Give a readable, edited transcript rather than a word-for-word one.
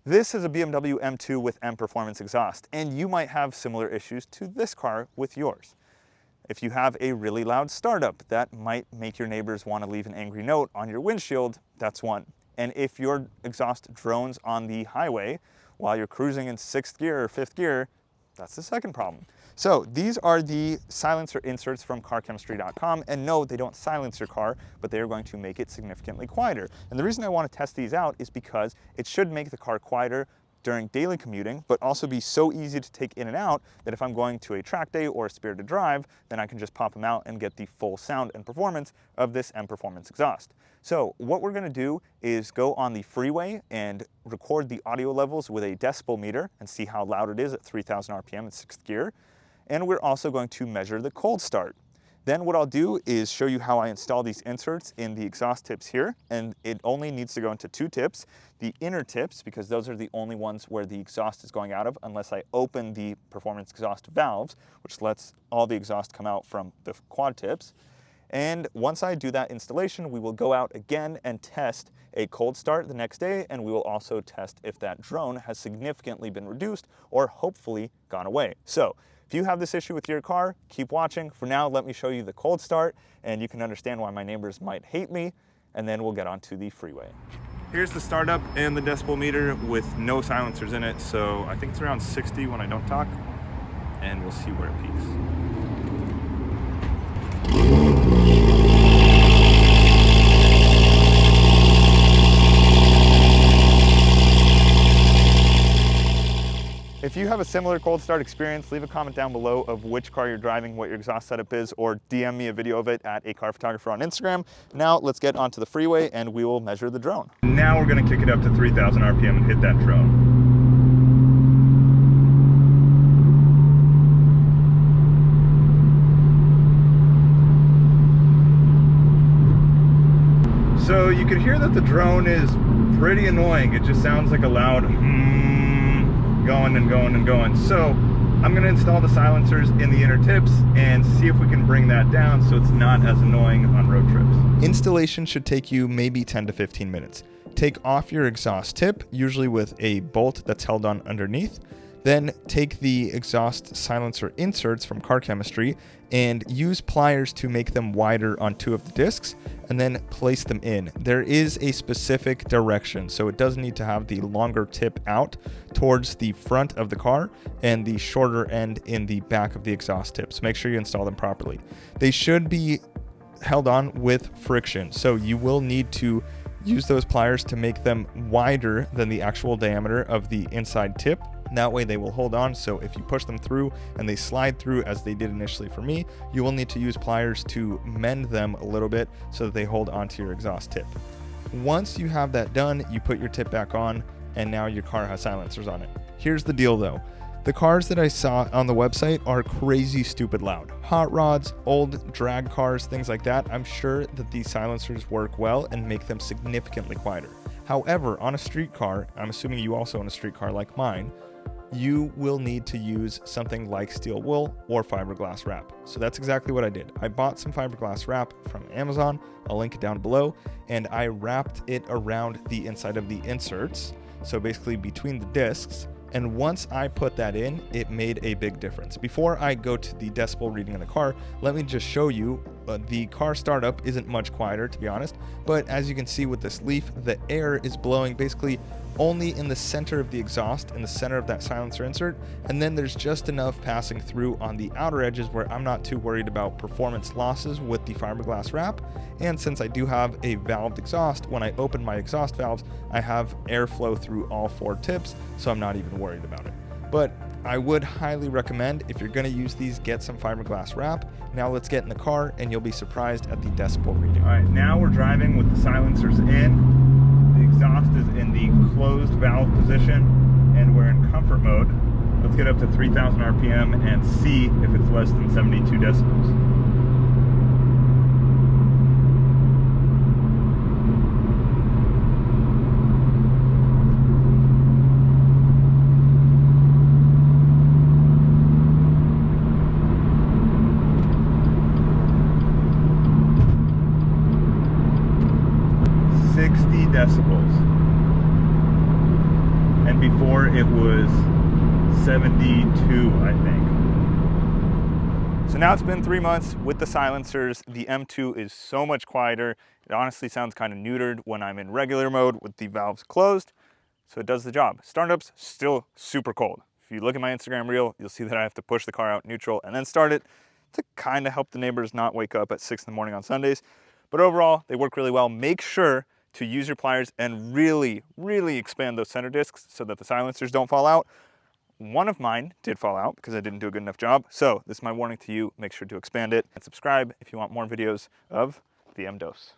This is a BMW M2 with M Performance exhaust, and you might have similar issues to this car with yours. If you have a really loud startup, that might make your neighbors want to leave an angry note on your windshield. That's one. And if your exhaust drones on the highway while you're cruising in 6th gear or 5th gear, that's the second problem. So these are the silencer inserts from carchemistry.com, and no, they don't silence your car, but they are going to make it significantly quieter. And the reason I want to test these out is because it should make the car quieter during daily commuting, but also be so easy to take in and out that if I'm going to a track day or a spirited drive, then I can just pop them out and get the full sound and performance of this M Performance exhaust. So what we're gonna do is go on the freeway and record the audio levels with a decibel meter and see how loud it is at 3,000 RPM in 6th gear. And we're also going to measure the cold start. Then what I'll do is show you how I install these inserts in the exhaust tips here, and it only needs to go into 2 tips. The inner tips, because those are the only ones where the exhaust is going out of, unless I open the performance exhaust valves, which lets all the exhaust come out from the quad tips. And once I do that installation, we will go out again and test a cold start the next day, and we will also test if that drone has significantly been reduced or hopefully gone away. So if you have this issue with your car, keep watching. For now, let me show you the cold start, and you can understand why my neighbors might hate me, and then we'll get onto the freeway. Here's the startup and the decibel meter with no silencers in it, so I think it's around 60 when I don't talk, and we'll see where it peaks. If you have a similar cold start experience, leave a comment down below of which car you're driving, what your exhaust setup is, or DM me a video of it at @carphotographer on Instagram. Now let's get onto the freeway and we will measure the drone. Now we're gonna kick it up to 3,000 RPM and hit that drone. So you can hear that the drone is pretty annoying. It just sounds like a loud going and going and going. So I'm going to install the silencers in the inner tips and see if we can bring that down so it's not as annoying on road trips. Installation should take you maybe 10 to 15 minutes. Take off your exhaust tip, usually with a bolt that's held on underneath. Then take the exhaust silencer inserts from Car Chemistry and use pliers to make them wider on 2 of the discs, and then place them in. There is a specific direction, so it does need to have the longer tip out towards the front of the car and the shorter end in the back of the exhaust tip. So make sure you install them properly. They should be held on with friction, so you will need to use those pliers to make them wider than the actual diameter of the inside tip. That way they will hold on, so if you push them through and they slide through as they did initially for me, you will need to use pliers to mend them a little bit so that they hold onto your exhaust tip. Once you have that done, you put your tip back on, and now your car has silencers on it. Here's the deal though. The cars that I saw on the website are crazy stupid loud. Hot rods, old drag cars, things like that. I'm sure that these silencers work well and make them significantly quieter. However, on a street car, I'm assuming you also own a street car like mine, you will need to use something like steel wool or fiberglass wrap. So that's exactly what I did. I bought some fiberglass wrap from Amazon. I'll link it down below. And I wrapped it around the inside of the inserts. So basically between the discs. And once I put that in, it made a big difference. Before I go to the decibel reading in the car, let me just show you the car startup isn't much quieter, to be honest. But as you can see with this leaf, the air is blowing basically only in the center of the exhaust, in the center of that silencer insert, and then there's just enough passing through on the outer edges where I'm not too worried about performance losses with the fiberglass wrap. And since I do have a valved exhaust, when I open my exhaust valves, I have airflow through all 4 tips, so I'm not even worried about it. But I would highly recommend, if you're gonna use these, get some fiberglass wrap. Now let's get in the car and you'll be surprised at the decibel reading. All right, now we're driving with the silencers in. The exhaust is in the closed valve position and we're in comfort mode. Let's get up to 3,000 RPM and see if it's less than 72 decibels. Decibels. And and before it was 72, I think. So now it's been 3 months with the silencers. The M2 is so much quieter. It honestly sounds kind of neutered when I'm in regular mode with the valves closed. So it does the job. Startup's still super cold. If you look at my Instagram reel, you'll see that I have to push the car out neutral and then start it to kind of help the neighbors not wake up at 6 in the morning on Sundays. But overall, they work really well. Make sure to use your pliers and really, really expand those center discs so that the silencers don't fall out. One of mine did fall out because I didn't do a good enough job. So this is my warning to you. Make sure to expand it and subscribe if you want more videos of the M2.